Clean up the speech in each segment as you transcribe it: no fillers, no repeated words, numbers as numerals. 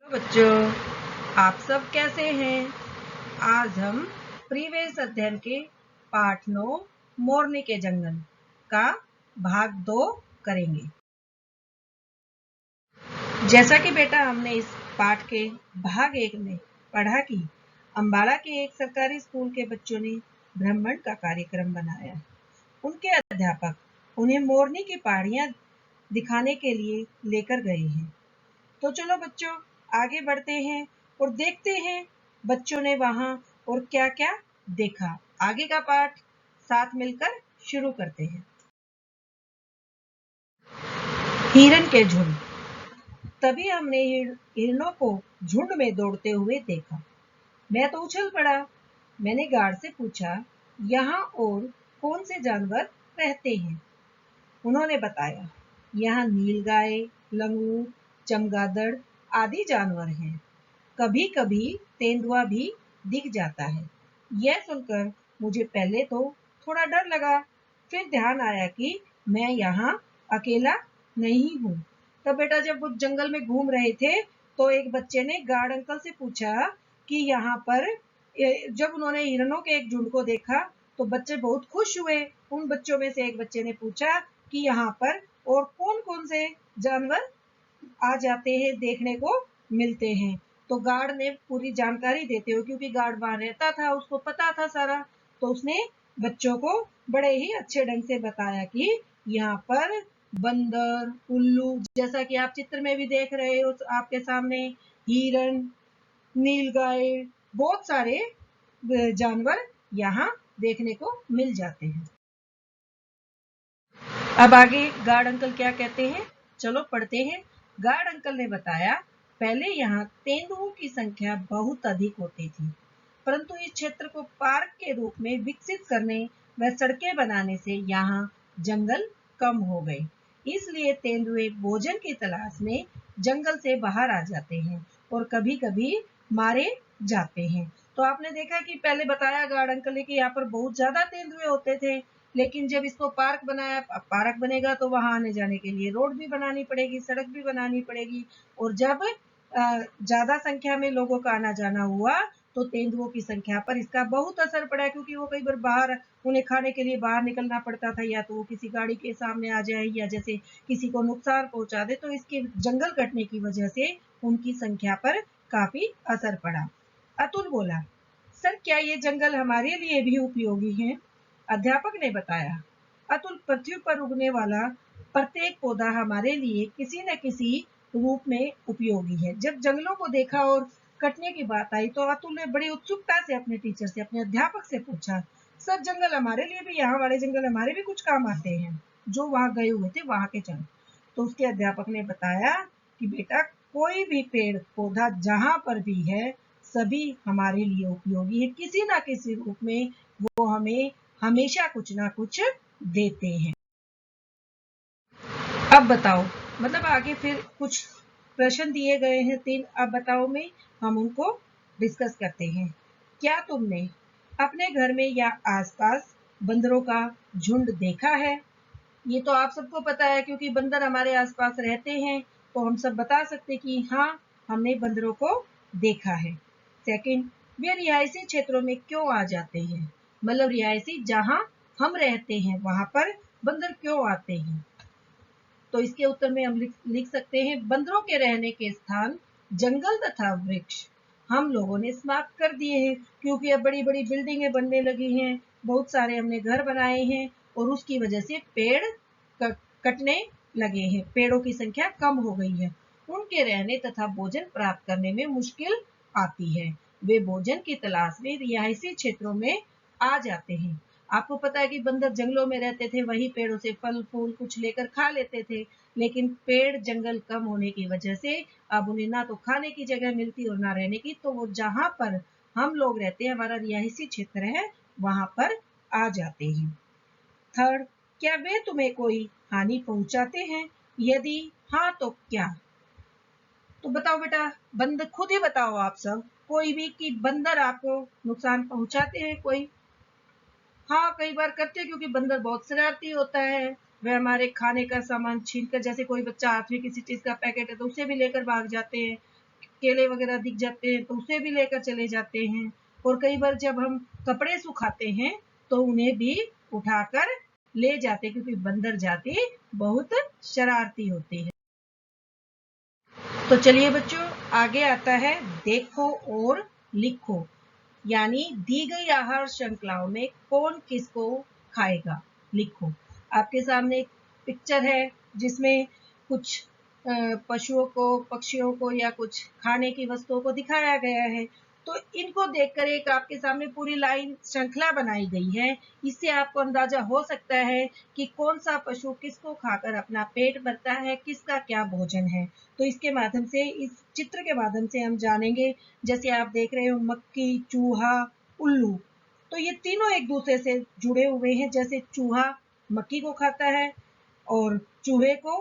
बच्चों, आप सब कैसे हैं? आज हम प्रीवियस अध्ययन के पाठ 9 मोरनी के जंगल का भाग 2 करेंगे। जैसा कि बेटा हमने इस पाठ के भाग 1 में पढ़ा कि अंबाला के एक सरकारी स्कूल के बच्चों ने भ्रमण का कार्यक्रम बनाया। उनके अध्यापक उन्हें मोरनी की पहाड़ियां दिखाने के लिए लेकर गए हैं। तो चलो बच्चों, आगे बढ़ते हैं और देखते हैं बच्चों ने वहां और क्या-क्या देखा। आगे का पाठ साथ मिलकर शुरू करते हैं। हिरन के झुंड। तभी हमने हिरणों को झुंड में दौड़ते हुए देखा। मैं तो उछल पड़ा। मैंने गार्ड से पूछा, यहाँ और कौन से जानवर रहते हैं? उन्होंने बताया, यहाँ नीलगाय, लंगूर, चमगादड़ आदि जानवर हैं। कभी कभी तेंदुआ भी दिख जाता है। यह सुनकर मुझे पहले तो थोड़ा डर लगा, फिर ध्यान आया कि मैं यहाँ अकेला नहीं हूँ। तब बेटा जब वो जंगल में घूम रहे थे तो एक बच्चे ने गार्ड अंकल से पूछा कि यहाँ पर जब उन्होंने हिरणों के एक झुंड को देखा तो बच्चे बहुत खुश हुए। उन बच्चों में से एक बच्चे ने पूछा कि यहाँ पर और कौन कौन से जानवर आ जाते हैं, देखने को मिलते हैं। तो गार्ड ने पूरी जानकारी देते हुए, क्योंकि गार्ड वहां रहता था, उसको पता था सारा, तो उसने बच्चों को बड़े ही अच्छे ढंग से बताया कि यहाँ पर बंदर, उल्लू, जैसा कि आप चित्र में भी देख रहे हो आपके सामने, हिरन, नीलगाय, बहुत सारे जानवर यहाँ देखने को मिल जाते हैं। अब आगे गार्ड अंकल क्या कहते हैं, चलो पढ़ते हैं। गार्ड अंकल ने बताया, पहले यहाँ तेंदुओं की संख्या बहुत अधिक होती थी, परंतु इस क्षेत्र को पार्क के रूप में विकसित करने व सड़कें बनाने से यहाँ जंगल कम हो गए। इसलिए तेंदुए भोजन की तलाश में जंगल से बाहर आ जाते हैं और कभी-कभी मारे जाते हैं। तो आपने देखा कि पहले बताया गार्ड अंकल ने कि यहाँ पर बहुत ज्यादा तेंदुए होते थे, लेकिन जब इसको पार्क बनाया, पार्क बनेगा तो वहां आने जाने के लिए रोड भी बनानी पड़ेगी, सड़क भी बनानी पड़ेगी, और जब ज्यादा संख्या में लोगों का आना जाना हुआ तो तेंदुओं की संख्या पर इसका बहुत असर पड़ा, क्योंकि वो कई बार बाहर उन्हें खाने के लिए बाहर निकलना पड़ता था, या तो वो किसी गाड़ी के सामने आ जाए या जैसे किसी को नुकसान पहुंचा दे। तो इसके जंगल कटने की वजह से उनकी संख्या पर काफी असर पड़ा। अतुल बोला, सर क्या ये जंगल हमारे लिए भी उपयोगी है? अध्यापक ने बताया, अतुल, पृथ्वी पर उगने वाला प्रत्येक पौधा हमारे लिए किसी न किसी रूप में उपयोगी है। जब जंगलों को देखा और कटने की बात आई तो अतुल ने बड़ी उत्सुकता से अपने टीचर से, अपने अध्यापक से पूछा, सर जंगल हमारे लिए भी, यहाँ वाले जंगल हमारे भी कुछ काम आते हैं? जो वहां गए हुए थे वहां के जंगल। तो उसके अध्यापक ने बताया कि बेटा, कोई भी पेड़ पौधा जहां पर भी है सभी हमारे लिए उपयोगी है, किसी ना किसी रूप में वो हमें हमेशा कुछ ना कुछ देते हैं। अब बताओ, मतलब आगे फिर कुछ प्रश्न दिए गए हैं 3, अब बताओ में हम उनको डिस्कस करते हैं। क्या तुमने अपने घर में या आसपास बंदरों का झुंड देखा है? ये तो आप सबको पता है, क्योंकि बंदर हमारे आसपास रहते हैं, तो हम सब बता सकते कि हाँ, हमने बंदरों को देखा है। सेकंड, वे रिहायशी क्षेत्रों में क्यों आ जाते हैं? मतलब रिहायशी जहां हम रहते हैं वहां पर बंदर क्यों आते हैं? तो इसके उत्तर में हम लिख सकते हैं, बंदरों के रहने के स्थान जंगल तथा वृक्ष हम लोगों ने समाप्त कर दिए हैं, क्योंकि अब बड़ी बड़ी बिल्डिंगें बनने लगी हैं, बहुत सारे हमने घर बनाए हैं और उसकी वजह से पेड़ कटने लगे हैं, पेड़ों की संख्या कम हो गई है, उनके रहने तथा भोजन प्राप्त करने में मुश्किल आती है। वे भोजन की तलाश में रिहायशी क्षेत्रों में आ जाते हैं। आपको पता है कि बंदर जंगलों में रहते थे, वही पेड़ों से फल फूल कुछ लेकर खा लेते थे, लेकिन पेड़ जंगल कम होने की वजह से अब उन्हें ना तो खाने की जगह मिलती और ना रहने की, तो वो जहां पर हम लोग रहते हैं, हमारा रिहायशी क्षेत्र है, वहां पर आ जाते हैं। थर्ड, क्या वे तुम्हें कोई हानि पहुंचाते हैं? यदि हाँ तो क्या? तो बताओ बेटा, बंदर खुद ही बताओ आप सब, कोई भी कि बंदर आपको नुकसान पहुंचाते हैं कोई? हाँ, कई बार करते हैं, क्योंकि बंदर बहुत शरारती होता है। वह हमारे खाने का सामान छीन कर, जैसे कोई बच्चा हाथ में किसी चीज का पैकेट है तो उसे भी लेकर भाग जाते हैं। केले वगैरह दिख जाते हैं तो उसे भी लेकर चले जाते हैं। और कई बार जब हम कपड़े सुखाते हैं तो उन्हें भी उठाकर ले जाते हैं, क्योंकि बंदर जाति बहुत शरारती होती है। तो चलिए बच्चों, आगे आता है देखो और लिखो, यानी दी गई आहार श्रृंखलाओं में कौन किसको खाएगा, लिखो। आपके सामने एक पिक्चर है जिसमें कुछ पशुओं को, पक्षियों को या कुछ खाने की वस्तुओं को दिखाया गया है। तो इनको देखकर एक आपके सामने पूरी लाइन श्रृंखला बनाई गई है। इससे आपको अंदाजा हो सकता है कि कौन सा पशु किसको खाकर अपना पेट भरता है, किसका क्या भोजन है। तो इसके माध्यम से, इस चित्र के माध्यम से हम जानेंगे। जैसे आप देख रहे हो, मक्खी, चूहा, उल्लू, तो ये तीनों एक दूसरे से जुड़े हुए हैं। जैसे चूहा मक्खी को खाता है और चूहे को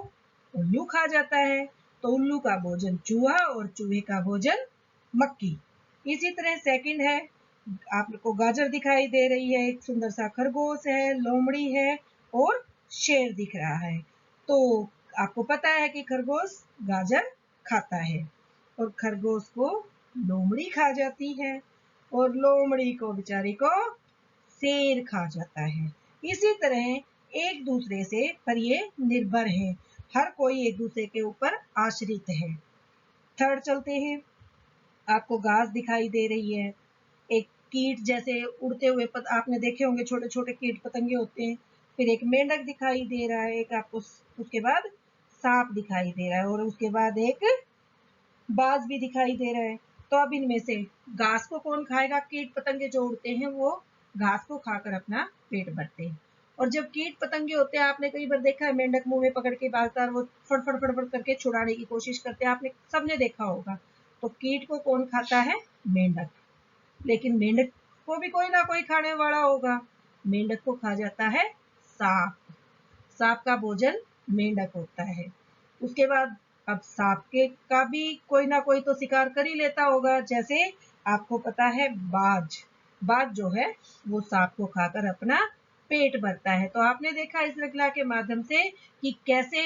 उल्लू खा जाता है, तो उल्लू का भोजन चूहा और चूहे का भोजन मक्खी। इसी तरह सेकंड है, आपको गाजर दिखाई दे रही है, एक सुंदर सा खरगोश है, लोमड़ी है और शेर दिख रहा है। तो आपको पता है कि खरगोश गाजर खाता है और खरगोश को लोमड़ी खा जाती है और लोमड़ी को बेचारी को शेर खा जाता है। इसी तरह एक दूसरे से पर ये निर्भर है, हर कोई एक दूसरे के ऊपर आश्रित है। थर्ड चलते हैं, आपको घास दिखाई दे रही है, एक कीट जैसे उड़ते हुए आपने देखे होंगे, छोटे छोटे कीट पतंगे होते हैं। फिर एक मेंढक दिखाई दे रहा है, एक आपको उसके बाद सांप दिखाई दे रहा है और उसके बाद एक बाज भी दिखाई दे रहा है। तो अब इनमें से घास को कौन खाएगा? कीट पतंगे जो उड़ते हैं वो घास को खाकर अपना पेट भरते हैं। और जब कीट पतंगे होते हैं, आपने कई बार देखा है, मेंढक मुंह में पकड़ के बार वो फड़फड़ फड़फड़ करके छुड़ाने की कोशिश करते हैं, आपने सबने देखा होगा। तो कीट को कौन खाता है? मेंढक। लेकिन मेंढक को भी कोई ना कोई खाने वाला होगा। मेंढक को खा जाता है सांप। सांप का भोजन मेंढक होता है। उसके बाद अब सांप के का भी कोई ना कोई तो शिकार कर ही लेता होगा। जैसे आपको पता है बाज, बाज जो है वो सांप को खाकर अपना पेट भरता है। तो आपने देखा इस श्रृंखला के माध्यम से कि कैसे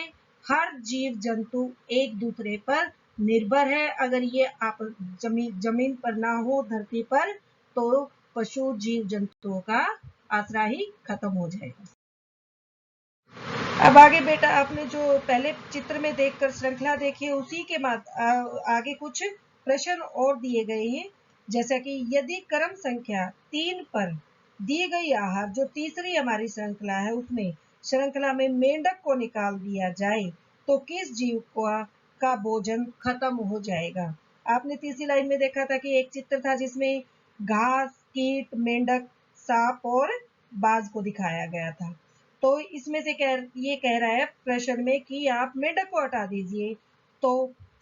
हर जीव जंतु एक दूसरे पर निर्भर है। अगर ये आप जमीन पर ना हो, धरती पर, तो पशु जीव जंतुओं का आसरा ही खत्म हो जाएगा। अब आगे बेटा, आपने जो पहले चित्र में देखकर श्रृंखला देखी है, उसी के बाद आगे कुछ प्रश्न और दिए गए हैं। जैसा कि यदि क्रम संख्या 3 पर दी गई आहार, जो तीसरी हमारी श्रृंखला है, उसमें श्रृंखला में मेंढक को निकाल दिया जाए तो किस जीव का भोजन खत्म हो जाएगा। आपने तीसरी लाइन में देखा था कि एक चित्र था जिसमें घास, कीट, मेंढक, सांप और बाज को दिखाया गया था। तो इसमें से ये कह रहा है प्रश्न में कि आप मेंढक को हटा दीजिए तो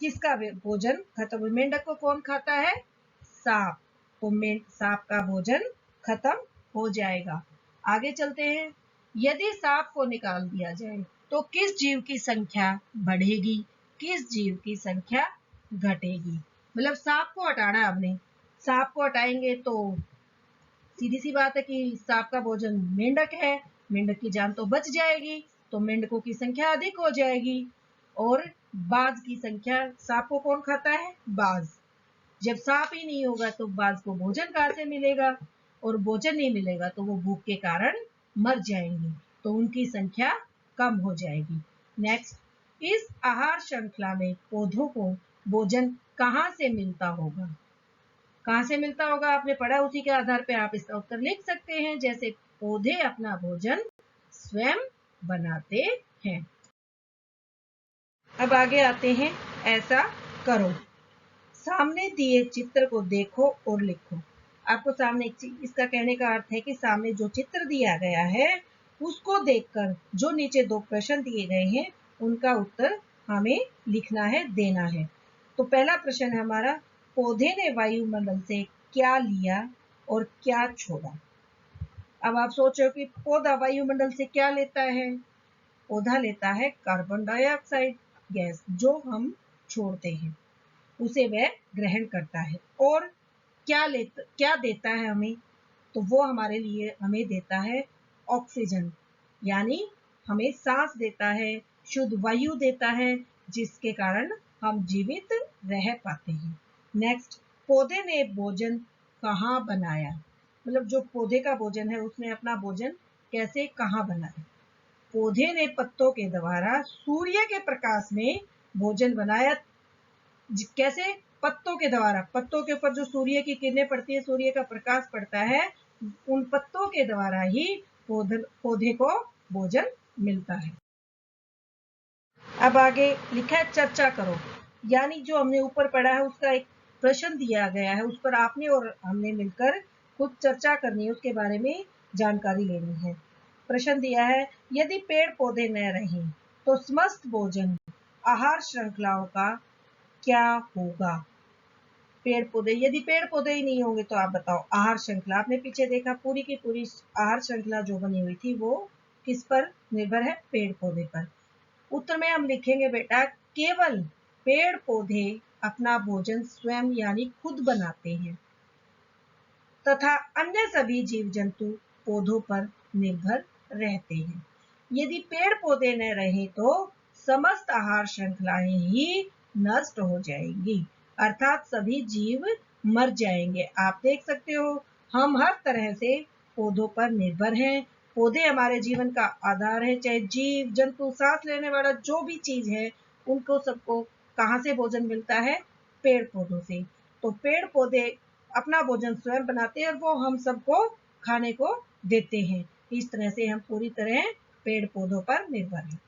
किसका भोजन खत्म? मेंढक को कौन खाता है? सांप। तो सांप का भोजन खत्म हो जाएगा। आगे चलते हैं, यदि सांप को निकाल दिया जाए तो किस जीव की संख्या बढ़ेगी, किस जीव की संख्या घटेगी? मतलब सांप को हटाना है आपने, सांप को हटाएंगे तो सीधी सी बात है कि सांप का भोजन मेंढक है, मेंढक की जान तो बच जाएगी, तो मेंढकों की संख्या अधिक हो जाएगी। और बाज की संख्या, सांप को कौन खाता है? बाज। जब सांप ही नहीं होगा तो बाज को भोजन कहां से मिलेगा? और भोजन नहीं मिलेगा तो वो भूख के कारण मर जाएंगे, तो उनकी संख्या कम हो जाएगी। नेक्स्ट, इस आहार श्रृंखला में पौधों को भोजन कहां से मिलता होगा? कहां से मिलता होगा आपने पढ़ा, उसी के आधार पर आप इसका उत्तर लिख सकते हैं। जैसे पौधे अपना भोजन स्वयं बनाते हैं। अब आगे आते हैं, ऐसा करो। सामने दिए चित्र को देखो और लिखो। आपको सामने एक चीज, इसका कहने का अर्थ है कि सामने जो चित्र दिया गया है उसको देखकर जो नीचे दो प्रश्न दिए गए हैं उनका उत्तर हमें लिखना है, देना है। तो पहला प्रश्न है हमारा, पौधे ने वायुमंडल से क्या लिया और क्या छोड़ा? अब आप सोच रहे हो कि पौधा वायुमंडल से क्या लेता है? पौधा लेता है कार्बन डाइऑक्साइड गैस, जो हम छोड़ते हैं उसे वह ग्रहण करता है। और क्या देता है हमें? तो वो हमारे लिए हमें देता है ऑक्सीजन, यानी हमें सांस देता है, शुद्ध वायु देता है, जिसके कारण हम जीवित रह पाते हैं। नेक्स्ट, पौधे ने भोजन कहाँ बनाया, मतलब जो पौधे का भोजन है उसने अपना भोजन कैसे कहाँ बनाया। पौधे ने पत्तों के द्वारा सूर्य के प्रकाश में भोजन बनाया। कैसे? पत्तों के द्वारा, पत्तों के ऊपर जो सूर्य की किरणें पड़ती है, सूर्य का प्रकाश पड़ता है, उन पत्तों के द्वारा ही पौधे को भोजन मिलता है। अब आगे लिखा है चर्चा करो, यानी जो हमने ऊपर पढ़ा है उसका एक प्रश्न दिया गया है, उस पर आपने और हमने मिलकर कुछ चर्चा करनी है, उसके बारे में जानकारी लेनी है। प्रश्न दिया है, यदि पेड़ पौधे न रहें तो समस्त भोजन आहार श्रृंखलाओं का क्या होगा। पेड़ पौधे, यदि पेड़ पौधे ही नहीं होंगे तो आप बताओ आहार श्रृंखला, आपने पीछे देखा पूरी की पूरी आहार श्रृंखला जो बनी हुई थी वो किस पर निर्भर है, पेड़ पौधे पर। उत्तर में हम लिखेंगे बेटा, केवल पेड़ पौधे अपना भोजन स्वयं यानी खुद बनाते हैं तथा अन्य सभी जीव जंतु पौधों पर निर्भर रहते हैं। यदि पेड़ पौधे न रहे तो समस्त आहार श्रृंखलाएं ही नष्ट हो जाएंगी, अर्थात सभी जीव मर जाएंगे। आप देख सकते हो हम हर तरह से पौधों पर निर्भर हैं। पौधे हमारे जीवन का आधार है, चाहे जीव जंतु, सांस लेने वाला जो भी चीज है, उनको सबको कहाँ से भोजन मिलता है, पेड़ पौधों से। तो पेड़ पौधे अपना भोजन स्वयं बनाते हैं और वो हम सबको खाने को देते हैं। इस तरह से हम पूरी तरह पेड़ पौधों पर निर्भर हैं।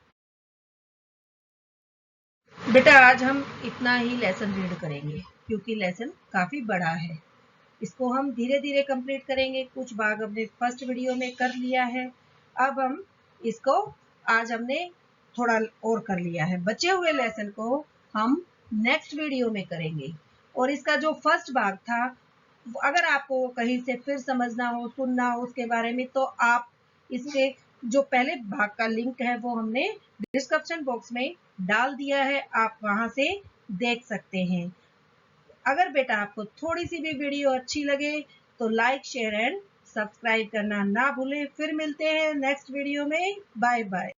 बेटा आज हम इतना ही लेसन रीड करेंगे क्योंकि लेसन काफी बड़ा है, इसको हम धीरे धीरे कंप्लीट करेंगे। कुछ भाग हमने फर्स्ट वीडियो में कर लिया है, अब हम इसको आज हमने थोड़ा और कर लिया है, बचे हुए लेसन को हम नेक्स्ट वीडियो में करेंगे। और इसका जो फर्स्ट भाग था, अगर आपको कहीं से फिर समझना हो, सुनना हो उसके बारे में, तो आप इसके जो पहले भाग का लिंक है वो हमने डिस्क्रिप्शन बॉक्स में डाल दिया है, आप वहां से देख सकते हैं। अगर बेटा आपको थोड़ी सी भी वीडियो अच्छी लगे तो लाइक शेयर एंड सब्सक्राइब करना ना भूलें। फिर मिलते हैं नेक्स्ट वीडियो में। Bye bye.